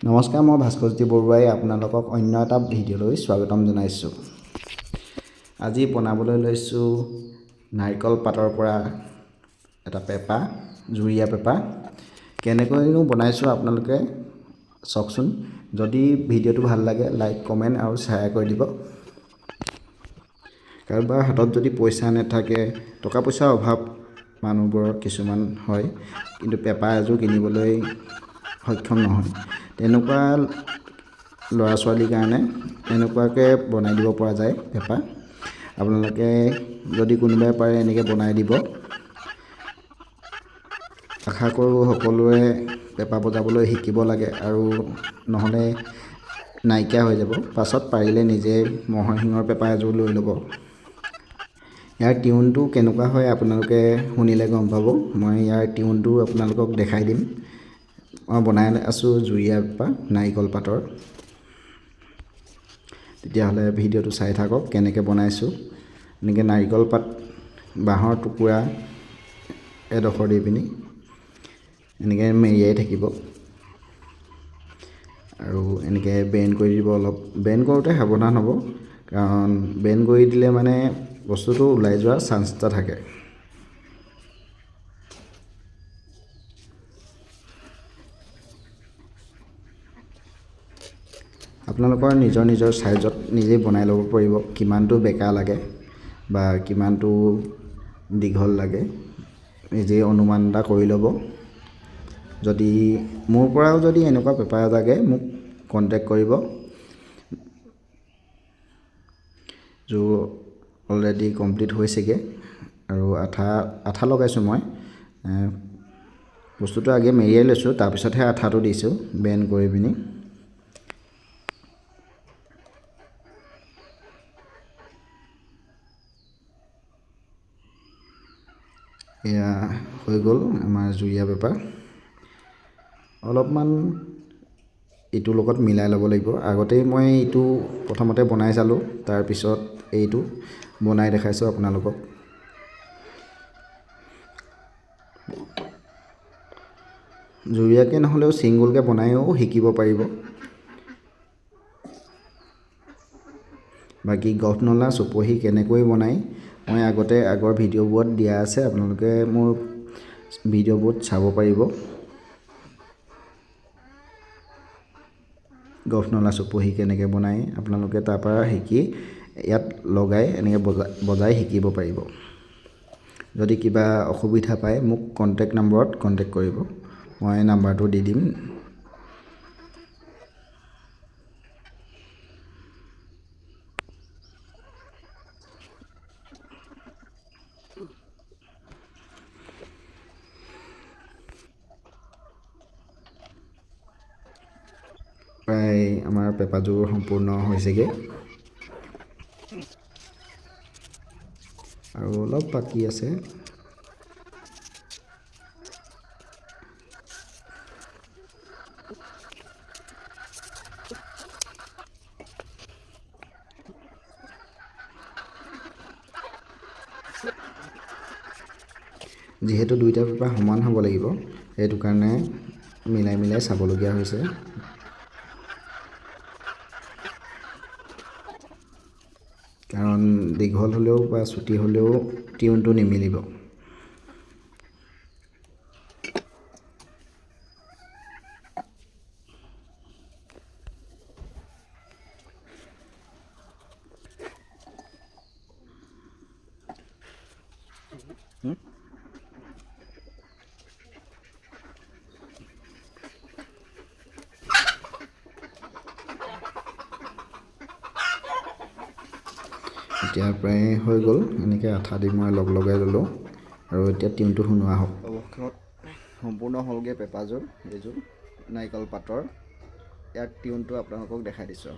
নমস্কাৰ, মই ভাস্কৰজ্যোতি বৰুৱাই আপোনালোকক অন্য এটা ভিডিঅ'লৈ স্বাগতম জনাইছোঁ। আজি বনাবলৈ লৈছোঁ নাৰিকল পাতৰ পৰা এটা পেপা, জুৰীয়া পেপা। কেনেকৈনো বনাইছোঁ আপোনালোকে চাওকচোন। যদি ভিডিঅ'টো ভাল লাগে লাইক, কমেণ্ট আৰু শ্বেয়াৰ কৰি দিব। কাৰোবাৰ হাতত যদি পইচা নাথাকে, টকা পইচাৰ অভাৱ মানুহবোৰৰ কিছুমান হয়, কিন্তু পেপা এযোৰ কিনিবলৈ সক্ষম নহয়, তেনেকুৱা ল'ৰা ছোৱালীৰ কাৰণে এনেকুৱাকৈ বনাই দিব পৰা যায় পেপা। আপোনালোকে যদি কোনোবাই পাৰে এনেকৈ বনাই দিব। আশা কৰোঁ সকলোৱে পেপা বজাবলৈ শিকিব লাগে, আৰু নহ'লে নাইকিয়া হৈ যাব। পাছত পাৰিলে নিজে ম'হৰ শিঙৰ পেপা এযোৰ লৈ ল'ব। ইয়াৰ টিউনটো কেনেকুৱা হয় আপোনালোকে শুনিলে গম পাব। মই ইয়াৰ টিউনটো আপোনালোকক দেখাই দিম। মই বনাই আছোঁ জুৰীয়া পেপা, নাৰিকল পাতৰ। তেতিয়াহ'লে ভিডিঅ'টো চাই থাকক কেনেকৈ বনাইছোঁ। এনেকৈ নাৰিকল পাত, বাঁহৰ টুকুৰা এডোখৰ দি পিনি এনেকৈ মেৰিয়াই থাকিব, আৰু এনেকৈ বেণ্ড কৰি দিব। অলপ বেণ্ড কৰোঁতে সাৱধান হ'ব, কাৰণ বেণ্ড কৰি দিলে মানে বস্তুটো ওলাই যোৱাৰ চান্স এটা থাকে। আপোনালোকৰ নিজৰ নিজৰ চাইজত নিজেই বনাই ল'ব পাৰিব, কিমানটো বেকা লাগে বা কিমানটো দীঘল লাগে নিজেই অনুমান এটা কৰি ল'ব। যদি মোৰ পৰাও যদি এনেকুৱা পেপা লাগে মোক কণ্টেক্ট কৰিব। যোৰ অলৰেডি কমপ্লিট হৈছেগৈ, আৰু আঠা লগাইছোঁ মই। বস্তুটো আগে মেৰিয়াই লৈছোঁ, তাৰপিছতহে আঠাটো দিছোঁ বেণ্ড কৰি পিনি। এয়া হৈ গ'ল আমাৰ জুৰীয়া পেপা। অলপমান ইটোৰ লগত মিলাই ল'ব লাগিব। আগতেই মই ইটো প্ৰথমতে বনাই চালোঁ, তাৰপিছত এইটো বনাই দেখাইছোঁ আপোনালোকক। জুৰীয়াকৈ নহ'লেও ছিংগুলকৈ বনায়ো শিকিব পাৰিব। বাকী গঠনলা চুপহী কেনেকৈ বনায় মই আগৰ ভিডিঅ'বোৰত দিয়া আছে, আপোনালোকে মোৰ ভিডিঅ'বোৰত চাব পাৰিব। গঠনলা চুপহী কেনেকৈ বনায় আপোনালোকে তাৰপৰা শিকি ইয়াত লগাই এনেকৈ বজাই শিকিব পাৰিব। যদি কিবা অসুবিধা পায় মোক কণ্টেক্ট নম্বৰত কণ্টেক্ট কৰিব, মই নাম্বাৰটো দি দিম। প্ৰায় আমাৰ পেপাযোৰ সম্পূৰ্ণ হৈছেগৈ, আৰু অলপ বাকী আছে। যিহেতু দুইটা পেপা সমান হ'ব লাগিব, সেইটো কাৰণে মিলাই মিলাই চাবলগীয়া হৈছে। কাৰণ দীঘল হ'লেও বা চুটি হ'লেও টিউনটো নিমিলিব। এতিয়া প্ৰায় হৈ গ'ল। এনেকৈ আঠা দি মই লগাই ল'লোঁ, আৰু এতিয়া টিউনটো শুনোৱা হওক। অৱশেষত সম্পূৰ্ণ হ'লগৈ পেপাযোৰ, এইযোৰ নাৰিকল পাতৰ। ইয়াৰ টিউনটো আপোনালোকক দেখাই দিছোঁ।